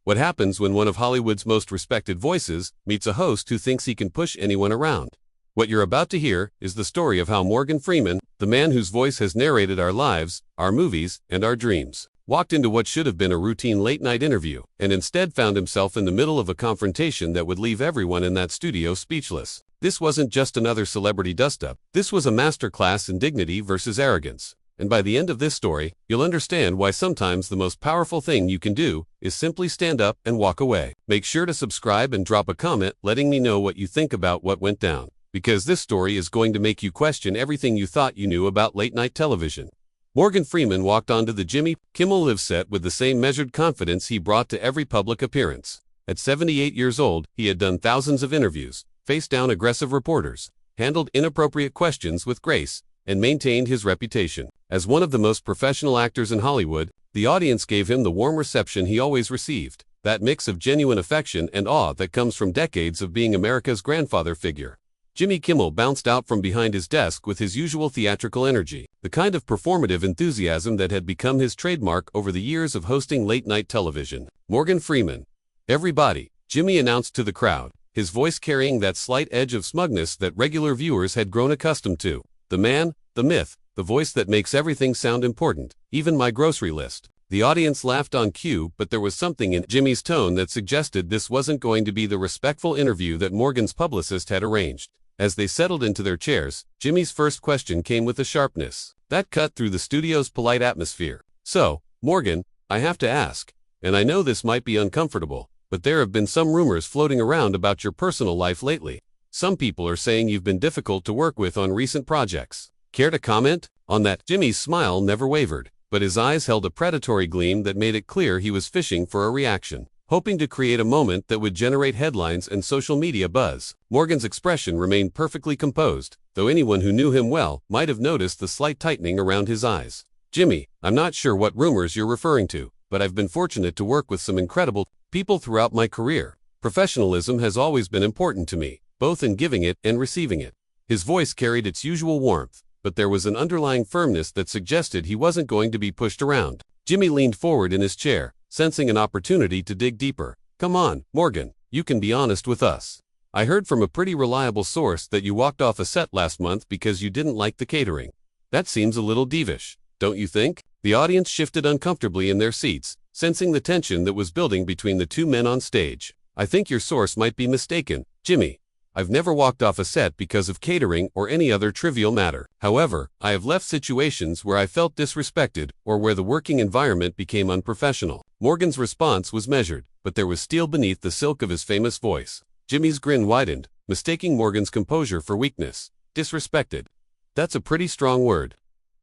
What happens when one of Hollywood's most respected voices meets a host who thinks he can push anyone around? What you're about to hear is the story of how Morgan Freeman, the man whose voice has narrated our lives, our movies, and our dreams, walked into what should have been a routine late-night interview, and instead found himself in the middle of a confrontation that would leave everyone in that studio speechless. This wasn't just another celebrity dust-up. This was a masterclass in dignity versus arrogance. And by the end of this story, you'll understand why sometimes the most powerful thing you can do is simply stand up and walk away. Make sure to subscribe and drop a comment letting me know what you think about what went down, because this story is going to make you question everything you thought you knew about late-night television. Morgan Freeman walked onto the Jimmy Kimmel Live set with the same measured confidence he brought to every public appearance. At 78 years old, he had done thousands of interviews, faced down aggressive reporters, handled inappropriate questions with grace, and maintained his reputation. As one of the most professional actors in Hollywood, the audience gave him the warm reception he always received, that mix of genuine affection and awe that comes from decades of being America's grandfather figure. Jimmy Kimmel bounced out from behind his desk with his usual theatrical energy, the kind of performative enthusiasm that had become his trademark over the years of hosting late-night television. Morgan Freeman. Everybody, Jimmy announced to the crowd, his voice carrying that slight edge of smugness that regular viewers had grown accustomed to. The man, the myth, the voice that makes everything sound important, even my grocery list. The audience laughed on cue, but there was something in Jimmy's tone that suggested this wasn't going to be the respectful interview that Morgan's publicist had arranged. As they settled into their chairs, Jimmy's first question came with a sharpness that cut through the studio's polite atmosphere. So, Morgan, I have to ask, and I know this might be uncomfortable, but there have been some rumors floating around about your personal life lately. Some people are saying you've been difficult to work with on recent projects. Care to comment on that? Jimmy's smile never wavered, but his eyes held a predatory gleam that made it clear he was fishing for a reaction, hoping to create a moment that would generate headlines and social media buzz. Morgan's expression remained perfectly composed, though anyone who knew him well might have noticed the slight tightening around his eyes. Jimmy, I'm not sure what rumors you're referring to, but I've been fortunate to work with some incredible people throughout my career. Professionalism has always been important to me, both in giving it and receiving it. His voice carried its usual warmth, but there was an underlying firmness that suggested he wasn't going to be pushed around. Jimmy leaned forward in his chair, sensing an opportunity to dig deeper. Come on, Morgan, you can be honest with us. I heard from a pretty reliable source that you walked off a set last month because you didn't like the catering. That seems a little divish, don't you think? The audience shifted uncomfortably in their seats, sensing the tension that was building between the two men on stage. I think your source might be mistaken, Jimmy. I've never walked off a set because of catering or any other trivial matter. However, I have left situations where I felt disrespected or where the working environment became unprofessional. Morgan's response was measured, but there was steel beneath the silk of his famous voice. Jimmy's grin widened, mistaking Morgan's composure for weakness. Disrespected. That's a pretty strong word.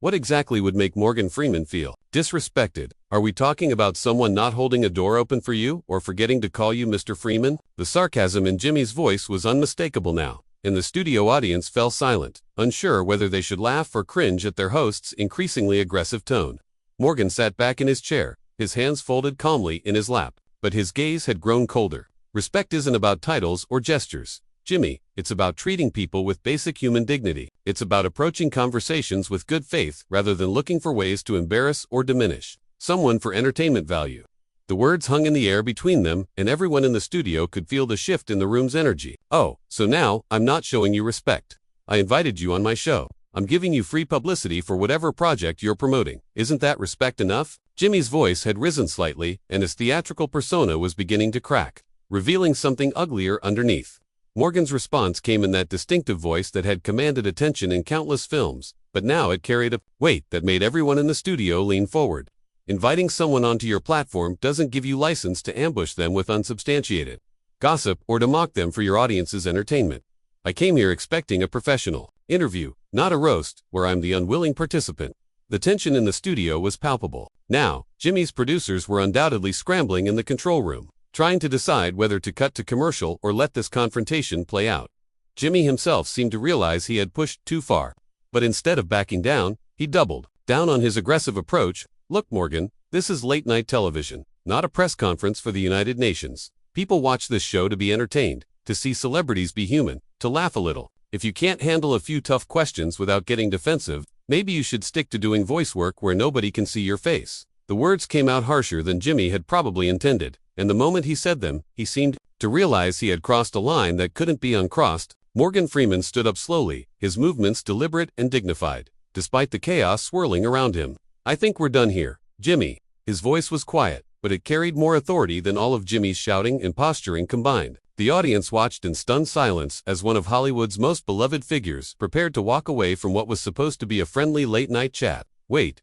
What exactly would make Morgan Freeman feel disrespected? Are we talking about someone not holding a door open for you or forgetting to call you Mr. Freeman? The sarcasm in Jimmy's voice was unmistakable now, and the studio audience fell silent, unsure whether they should laugh or cringe at their host's increasingly aggressive tone. Morgan sat back in his chair, his hands folded calmly in his lap, but his gaze had grown colder. Respect isn't about titles or gestures, Jimmy, it's about treating people with basic human dignity. It's about approaching conversations with good faith rather than looking for ways to embarrass or diminish someone for entertainment value. The words hung in the air between them, and everyone in the studio could feel the shift in the room's energy. Oh, so now, I'm not showing you respect. I invited you on my show. I'm giving you free publicity for whatever project you're promoting. Isn't that respect enough? Jimmy's voice had risen slightly, and his theatrical persona was beginning to crack, revealing something uglier underneath. Morgan's response came in that distinctive voice that had commanded attention in countless films, but now it carried a weight that made everyone in the studio lean forward. Inviting someone onto your platform doesn't give you license to ambush them with unsubstantiated gossip or to mock them for your audience's entertainment. I came here expecting a professional interview, not a roast, where I'm the unwilling participant. The tension in the studio was palpable. Now, Jimmy's producers were undoubtedly scrambling in the control room, trying to decide whether to cut to commercial or let this confrontation play out. Jimmy himself seemed to realize he had pushed too far, but instead of backing down, he doubled down on his aggressive approach. Look, Morgan, this is late-night television, not a press conference for the United Nations. People watch this show to be entertained, to see celebrities be human, to laugh a little. If you can't handle a few tough questions without getting defensive, maybe you should stick to doing voice work where nobody can see your face. The words came out harsher than Jimmy had probably intended, and the moment he said them, he seemed to realize he had crossed a line that couldn't be uncrossed. Morgan Freeman stood up slowly, his movements deliberate and dignified, despite the chaos swirling around him. "I think we're done here, Jimmy." His voice was quiet, but it carried more authority than all of Jimmy's shouting and posturing combined. The audience watched in stunned silence as one of Hollywood's most beloved figures prepared to walk away from what was supposed to be a friendly late-night chat. Wait,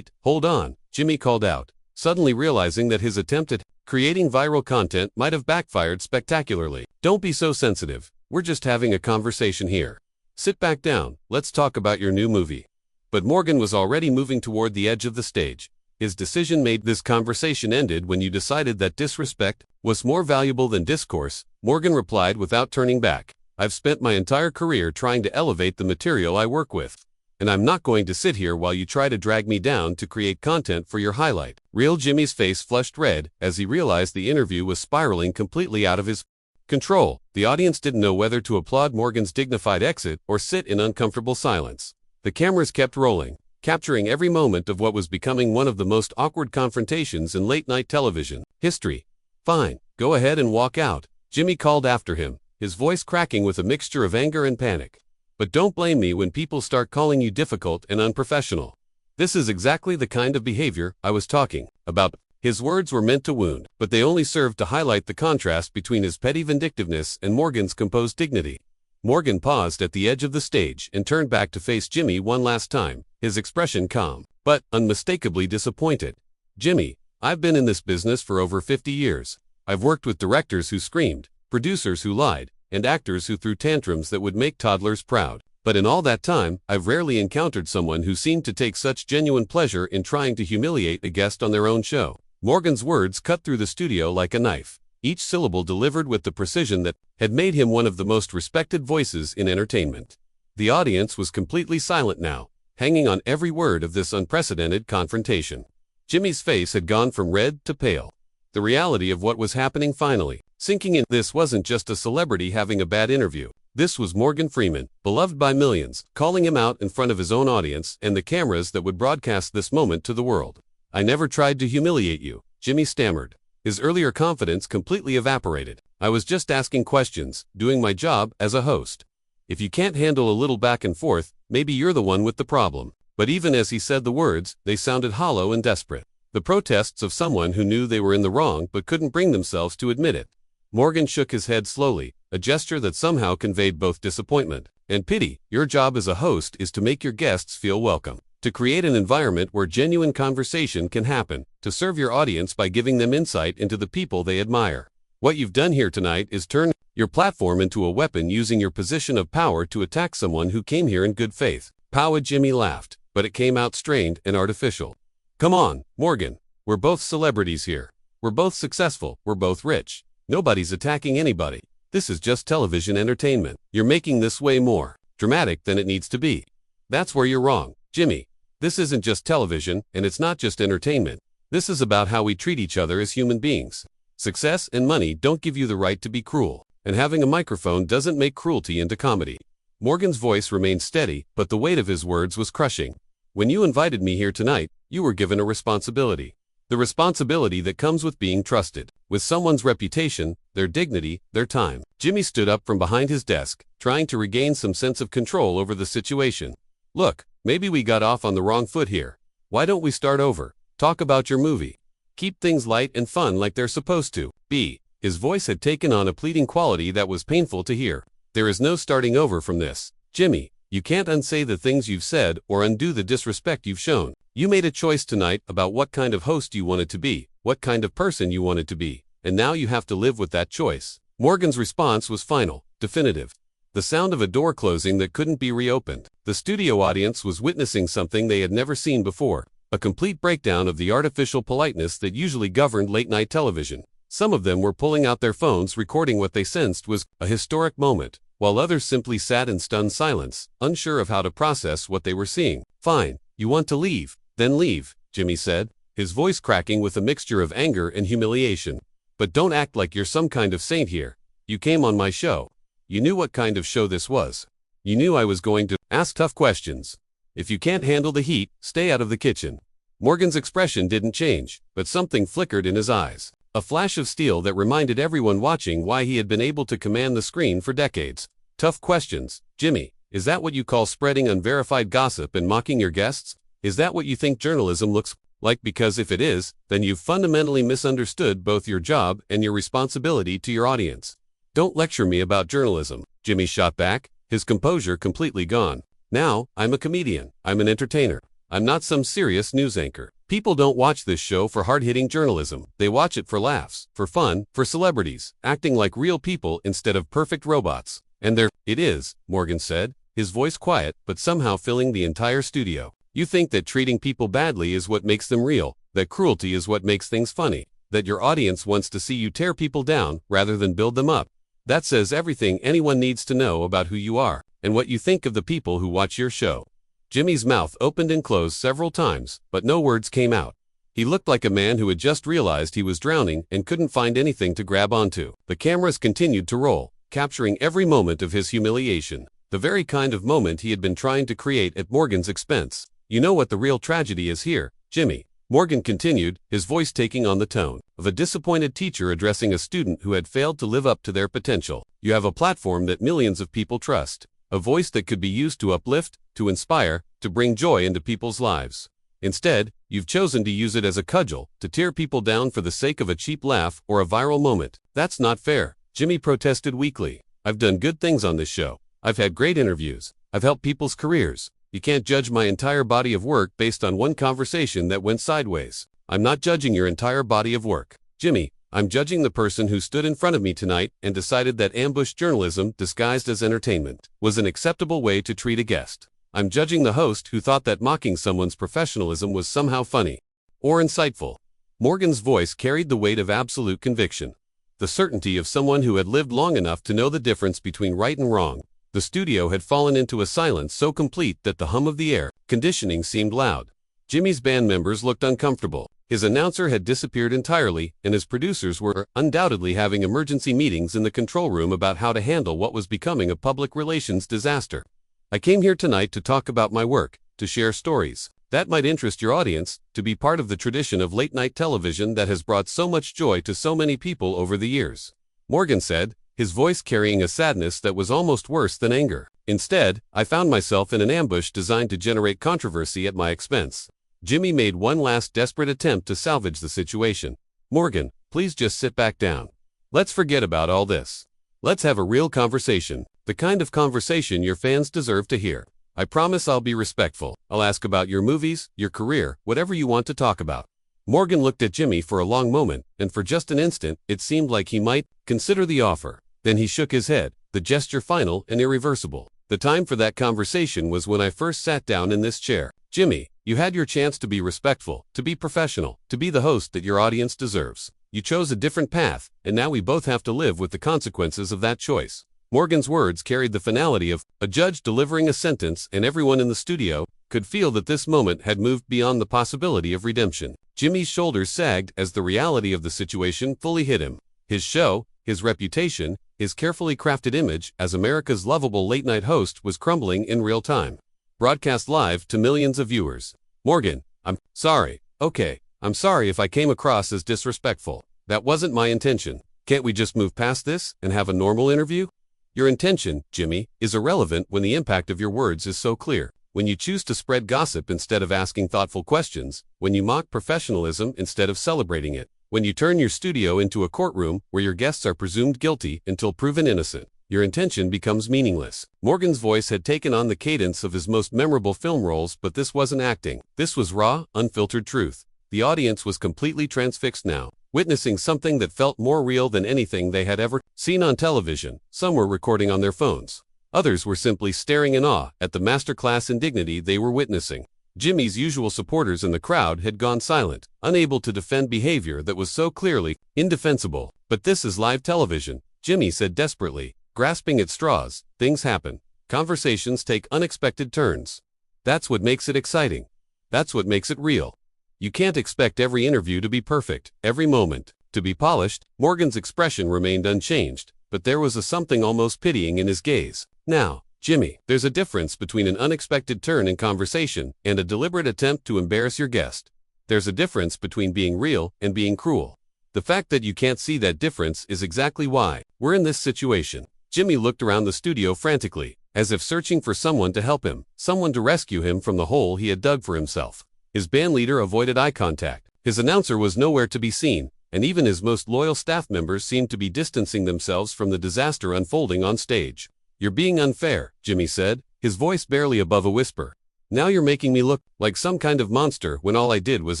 hold on," Jimmy called out, suddenly realizing that his attempt at creating viral content might have backfired spectacularly. "Don't be so sensitive. We're just having a conversation here. Sit back down, let's talk about your new movie." But Morgan was already moving toward the edge of the stage. His decision made this conversation ended when you decided that disrespect was more valuable than discourse, Morgan replied without turning back. "I've spent my entire career trying to elevate the material I work with. And I'm not going to sit here while you try to drag me down to create content for your highlight." Real Jimmy's face flushed red as he realized the interview was spiraling completely out of his control. The audience didn't know whether to applaud Morgan's dignified exit or sit in uncomfortable silence. The cameras kept rolling, capturing every moment of what was becoming one of the most awkward confrontations in late-night television history. "Fine, go ahead and walk out," Jimmy called after him, his voice cracking with a mixture of anger and panic. "But don't blame me when people start calling you difficult and unprofessional. This is exactly the kind of behavior I was talking about." His words were meant to wound, but they only served to highlight the contrast between his petty vindictiveness and Morgan's composed dignity. Morgan paused at the edge of the stage and turned back to face Jimmy one last time, his expression calm, but unmistakably disappointed. "Jimmy, I've been in this business for over 50 years. I've worked with directors who screamed, producers who lied, and actors who threw tantrums that would make toddlers proud. But in all that time, I've rarely encountered someone who seemed to take such genuine pleasure in trying to humiliate a guest on their own show." Morgan's words cut through the studio like a knife, each syllable delivered with the precision that had made him one of the most respected voices in entertainment. The audience was completely silent now, hanging on every word of this unprecedented confrontation. Jimmy's face had gone from red to pale. The reality of what was happening finally sinking in. This wasn't just a celebrity having a bad interview. This was Morgan Freeman, beloved by millions, calling him out in front of his own audience and the cameras that would broadcast this moment to the world. "I never tried to humiliate you," Jimmy stammered. His earlier confidence completely evaporated. "I was just asking questions, doing my job as a host. If you can't handle a little back and forth, maybe you're the one with the problem." But even as he said the words, they sounded hollow and desperate. The protests of someone who knew they were in the wrong but couldn't bring themselves to admit it. Morgan shook his head slowly, a gesture that somehow conveyed both disappointment and pity. "Your job as a host is to make your guests feel welcome, to create an environment where genuine conversation can happen, to serve your audience by giving them insight into the people they admire. What you've done here tonight is turn your platform into a weapon, using your position of power to attack someone who came here in good faith." Pow! Jimmy laughed, but it came out strained and artificial. "Come on, Morgan. We're both celebrities here. We're both successful. We're both rich. Nobody's attacking anybody. This is just television entertainment. You're making this way more dramatic than it needs to be. That's where you're wrong, Jimmy. This isn't just television, and it's not just entertainment. This is about how we treat each other as human beings. Success and money don't give you the right to be cruel, and having a microphone doesn't make cruelty into comedy." Morgan's voice remained steady, but the weight of his words was crushing. "When you invited me here tonight, you were given a responsibility. The responsibility that comes with being trusted, with someone's reputation, their dignity, their time." Jimmy stood up from behind his desk, trying to regain some sense of control over the situation. "Look, maybe we got off on the wrong foot here. Why don't we start over? Talk about your movie. Keep things light and fun like they're supposed to be." His voice had taken on a pleading quality that was painful to hear. "There is no starting over from this, Jimmy. You can't unsay the things you've said or undo the disrespect you've shown. You made a choice tonight about what kind of host you wanted to be, what kind of person you wanted to be, and now you have to live with that choice." Morgan's response was final, definitive. The sound of a door closing that couldn't be reopened. The studio audience was witnessing something they had never seen before, a complete breakdown of the artificial politeness that usually governed late-night television. Some of them were pulling out their phones, recording what they sensed was a historic moment, while others simply sat in stunned silence, unsure of how to process what they were seeing. "Fine, you want to leave? Then leave," Jimmy said, his voice cracking with a mixture of anger and humiliation. "But don't act like you're some kind of saint here. You came on my show. You knew what kind of show this was. You knew I was going to ask tough questions. If you can't handle the heat, stay out of the kitchen." Morgan's expression didn't change, but something flickered in his eyes. A flash of steel that reminded everyone watching why he had been able to command the screen for decades. Tough questions. Jimmy, is that what you call spreading unverified gossip and mocking your guests? Is that what you think journalism looks like? Because if it is, then you've fundamentally misunderstood both your job and your responsibility to your audience. Don't lecture me about journalism, Jimmy shot back, his composure completely gone. Now, I'm a comedian. I'm an entertainer. I'm not some serious news anchor. People don't watch this show for hard-hitting journalism. They watch it for laughs, for fun, for celebrities, acting like real people instead of perfect robots. And there it is, Morgan said, his voice quiet but somehow filling the entire studio. You think that treating people badly is what makes them real, that cruelty is what makes things funny, that your audience wants to see you tear people down rather than build them up. That says everything anyone needs to know about who you are and what you think of the people who watch your show. Jimmy's mouth opened and closed several times, but no words came out. He looked like a man who had just realized he was drowning and couldn't find anything to grab onto. The cameras continued to roll, capturing every moment of his humiliation, the very kind of moment he had been trying to create at Morgan's expense. You know what the real tragedy is here, Jimmy, Morgan continued, his voice taking on the tone of a disappointed teacher addressing a student who had failed to live up to their potential. You have a platform that millions of people trust, a voice that could be used to uplift, to inspire, to bring joy into people's lives. Instead, you've chosen to use it as a cudgel, to tear people down for the sake of a cheap laugh or a viral moment. That's not fair, Jimmy protested weakly. I've done good things on this show. I've had great interviews. I've helped people's careers. You can't judge my entire body of work based on one conversation that went sideways. I'm not judging your entire body of work, Jimmy. I'm judging the person who stood in front of me tonight and decided that ambush journalism disguised as entertainment was an acceptable way to treat a guest. I'm judging the host who thought that mocking someone's professionalism was somehow funny or insightful. Morgan's voice carried the weight of absolute conviction, the certainty of someone who had lived long enough to know the difference between right and wrong. The studio had fallen into a silence so complete that the hum of the air conditioning seemed loud. Jimmy's band members looked uncomfortable. His announcer had disappeared entirely, and his producers were undoubtedly having emergency meetings in the control room about how to handle what was becoming a public relations disaster. I came here tonight to talk about my work, to share stories that might interest your audience, to be part of the tradition of late-night television that has brought so much joy to so many people over the years, Morgan said, his voice carrying a sadness that was almost worse than anger. Instead, I found myself in an ambush designed to generate controversy at my expense. Jimmy made one last desperate attempt to salvage the situation. Morgan, please just sit back down. Let's forget about all this. Let's have a real conversation, the kind of conversation your fans deserve to hear. I promise I'll be respectful. I'll ask about your movies, your career, whatever you want to talk about. Morgan looked at Jimmy for a long moment, and for just an instant, it seemed like he might consider the offer. Then he shook his head, the gesture final and irreversible. The time for that conversation was when I first sat down in this chair. Jimmy, you had your chance to be respectful, to be professional, to be the host that your audience deserves. You chose a different path, and now we both have to live with the consequences of that choice. Morgan's words carried the finality of a judge delivering a sentence, and everyone in the studio could feel that this moment had moved beyond the possibility of redemption. Jimmy's shoulders sagged as the reality of the situation fully hit him. His show, his reputation, his carefully crafted image as America's lovable late-night host was crumbling in real time. Broadcast live to millions of viewers. Morgan, I'm sorry. Okay, I'm sorry if I came across as disrespectful. That wasn't my intention. Can't we just move past this and have a normal interview? Your intention, Jimmy, is irrelevant when the impact of your words is so clear. When you choose to spread gossip instead of asking thoughtful questions, when you mock professionalism instead of celebrating it, when you turn your studio into a courtroom where your guests are presumed guilty until proven innocent, your intention becomes meaningless. Morgan's voice had taken on the cadence of his most memorable film roles, but this wasn't acting. This was raw, unfiltered truth. The audience was completely transfixed now, witnessing something that felt more real than anything they had ever seen on television. Some were recording on their phones. Others were simply staring in awe at the masterclass in dignity they were witnessing. Jimmy's usual supporters in the crowd had gone silent, unable to defend behavior that was so clearly indefensible. But this is live television, Jimmy said desperately, grasping at straws. Things happen. Conversations take unexpected turns. That's what makes it exciting. That's what makes it real. You can't expect every interview to be perfect, every moment to be polished. Morgan's expression remained unchanged, but there was a something almost pitying in his gaze. Now, Jimmy, there's a difference between an unexpected turn in conversation and a deliberate attempt to embarrass your guest. There's a difference between being real and being cruel. The fact that you can't see that difference is exactly why we're in this situation. Jimmy looked around the studio frantically, as if searching for someone to help him, someone to rescue him from the hole he had dug for himself. His bandleader avoided eye contact. His announcer was nowhere to be seen, and even his most loyal staff members seemed to be distancing themselves from the disaster unfolding on stage. "You're being unfair," Jimmy said, his voice barely above a whisper. "Now you're making me look like some kind of monster when all I did was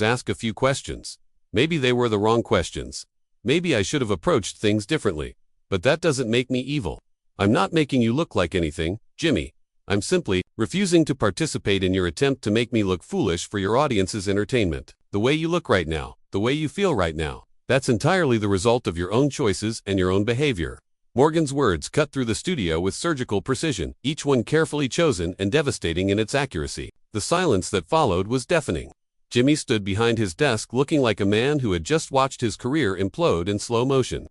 ask a few questions. Maybe they were the wrong questions. Maybe I should have approached things differently. But that doesn't make me evil. I'm not making you look like anything, Jimmy. I'm simply refusing to participate in your attempt to make me look foolish for your audience's entertainment. The way you look right now, the way you feel right now, that's entirely the result of your own choices and your own behavior." Morgan's words cut through the studio with surgical precision, each one carefully chosen and devastating in its accuracy. The silence that followed was deafening. Jimmy stood behind his desk looking like a man who had just watched his career implode in slow motion.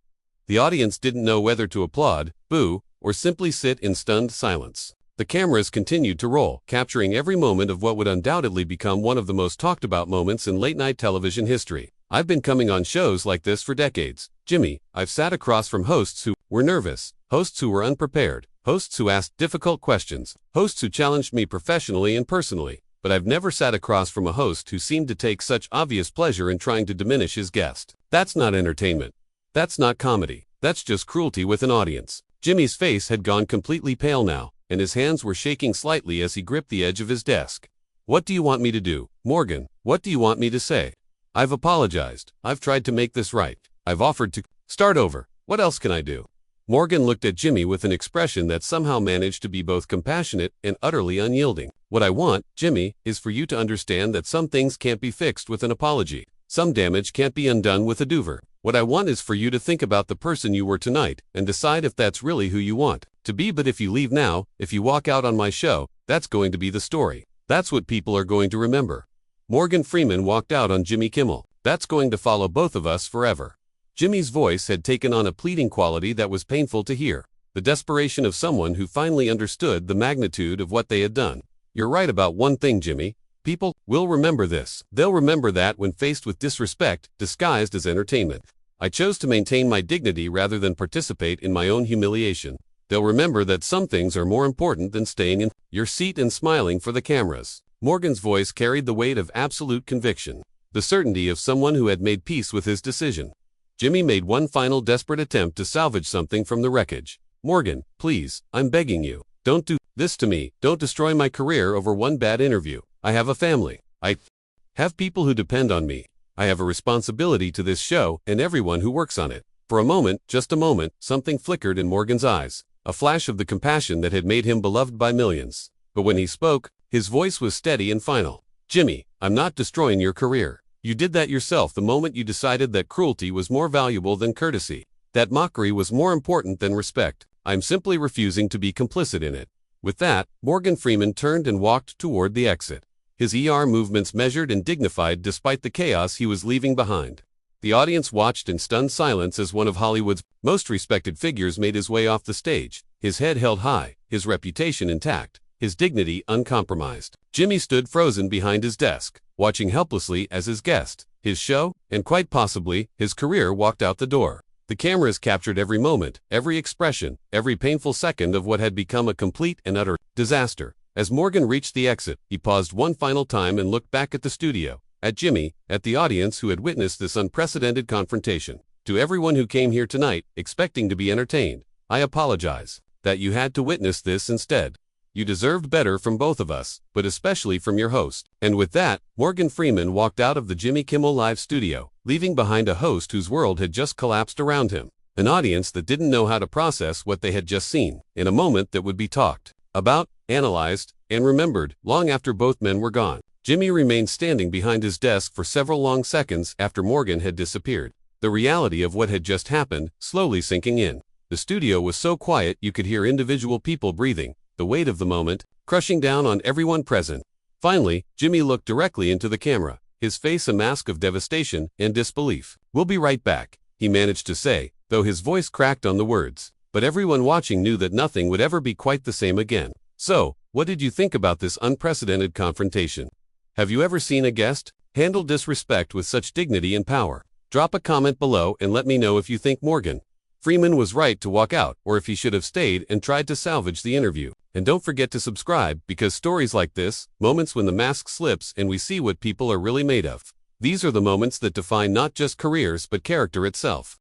The audience didn't know whether to applaud, boo, or simply sit in stunned silence. The cameras continued to roll, capturing every moment of what would undoubtedly become one of the most talked about moments in late-night television history. "I've been coming on shows like this for decades, Jimmy. I've sat across from hosts who were nervous, hosts who were unprepared, hosts who asked difficult questions, hosts who challenged me professionally and personally. But I've never sat across from a host who seemed to take such obvious pleasure in trying to diminish his guest. That's not entertainment. That's not comedy. That's just cruelty with an audience." Jimmy's face had gone completely pale now, and his hands were shaking slightly as he gripped the edge of his desk. "What do you want me to do, Morgan? What do you want me to say? I've apologized. I've tried to make this right. I've offered to start over. What else can I do?" Morgan looked at Jimmy with an expression that somehow managed to be both compassionate and utterly unyielding. "What I want, Jimmy, is for you to understand that some things can't be fixed with an apology. Some damage can't be undone with a do-over. What I want is for you to think about the person you were tonight and decide if that's really who you want to be. But if you leave now, if you walk out on my show, that's going to be the story. That's what people are going to remember." Morgan Freeman walked out on Jimmy Kimmel. "That's going to follow both of us forever." Jimmy's voice had taken on a pleading quality that was painful to hear, the desperation of someone who finally understood the magnitude of what they had done. "You're right about one thing, Jimmy. People will remember this. They'll remember that when faced with disrespect disguised as entertainment. I chose to maintain my dignity rather than participate in my own humiliation. They'll remember that some things are more important than staying in your seat and smiling for the cameras." Morgan's voice carried the weight of absolute conviction, the certainty of someone who had made peace with his decision. Jimmy made one final desperate attempt to salvage something from the wreckage. "Morgan, please, I'm begging you. Don't do this to me. Don't destroy my career over one bad interview. I have a family. I have people who depend on me. I have a responsibility to this show and everyone who works on it." For a moment, just a moment, something flickered in Morgan's eyes, a flash of the compassion that had made him beloved by millions. But when he spoke, his voice was steady and final. "Jimmy, I'm not destroying your career. You did that yourself the moment you decided that cruelty was more valuable than courtesy, that mockery was more important than respect. I'm simply refusing to be complicit in it." With that, Morgan Freeman turned and walked toward the exit, his movements measured and dignified despite the chaos he was leaving behind. The audience watched in stunned silence as one of Hollywood's most respected figures made his way off the stage, his head held high, his reputation intact, his dignity uncompromised. Jimmy stood frozen behind his desk, watching helplessly as his guest, his show, and quite possibly his career walked out the door. The cameras captured every moment, every expression, every painful second of what had become a complete and utter disaster. As Morgan reached the exit, he paused one final time and looked back at the studio, at Jimmy, at the audience who had witnessed this unprecedented confrontation. "To everyone who came here tonight, expecting to be entertained, I apologize that you had to witness this instead. You deserved better from both of us, but especially from your host." And with that, Morgan Freeman walked out of the Jimmy Kimmel Live studio, leaving behind a host whose world had just collapsed around him, an audience that didn't know how to process what they had just seen, in a moment that would be talked about, analyzed, and remembered long after both men were gone. Jimmy remained standing behind his desk for several long seconds after Morgan had disappeared, the reality of what had just happened slowly sinking in. The studio was so quiet you could hear individual people breathing, the weight of the moment crushing down on everyone present. Finally, Jimmy looked directly into the camera, his face a mask of devastation and disbelief. "We'll be right back," he managed to say, though his voice cracked on the words. But everyone watching knew that nothing would ever be quite the same again. "So, what did you think about this unprecedented confrontation? Have you ever seen a guest handle disrespect with such dignity and power?" Drop a comment below and let me know if you think Morgan Freeman was right to walk out, or if he should have stayed and tried to salvage the interview. And don't forget to subscribe, because stories like this, moments when the mask slips and we see what people are really made of, these are the moments that define not just careers but character itself.